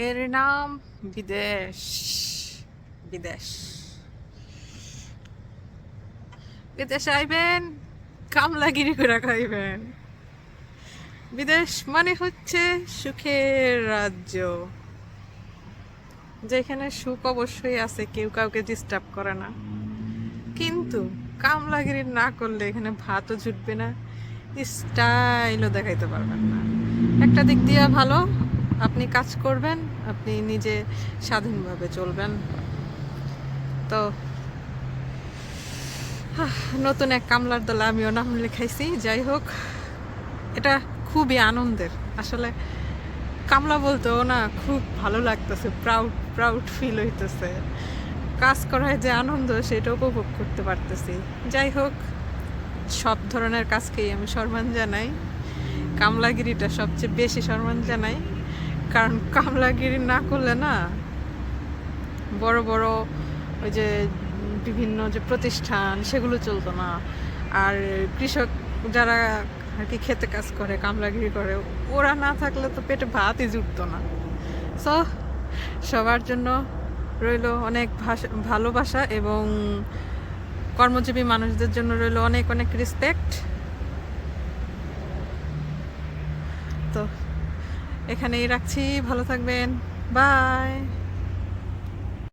এর নাম বিদেশ। বিদেশ বিদেশে আইবেন, কামলাগিরি করে খাইবেন। বিদেশ মানে হচ্ছে সুখের রাজ্য, যেখানে সুখ অবশ্যই আছে, কেউ কাউকে ডিস্টার্ব করে না, কিন্তু কামলাগিরি না করলে এখানে ভাতও জুটবে না, স্টাইলও দেখাইতে পারবেন না। একটা দিক দিয়ে ভালো, আপনি কাজ করবেন, আপনি নিজে স্বাধীনভাবে চলবেন। তো নতুন এক কামলার দলে আমিও নাম লেখাইছি। যাই হোক, এটা খুবই আনন্দের। আসলে কামলা বলতেও না খুব ভালো লাগতেছে, প্রাউড প্রাউড ফিল হইতেছে। কাজ করায় যে আনন্দ সেটা উপভোগ করতে পারতেছি। যাই হোক, সব ধরনের কাজকেই আমি সম্মান জানাই, কামলাগিরিটা সবচেয়ে বেশি সম্মান জানাই। কারণ কামলাগিরি না করলে না বড় বড় ওই যে বিভিন্ন যে প্রতিষ্ঠান সেগুলো চলতো না। আর কৃষক যারা আর কি খেতে কাজ করে, কামলাগিরি করে, ওরা না থাকলে তো পেটে ভাতই জুটতো না। সো সবার জন্য রইল অনেক ভালোবাসা, এবং কর্মজীবী মানুষদের জন্য রইল অনেক অনেক রেসপেক্ট। তো এখানেই রাখছি, ভালো থাকবেন, বাই।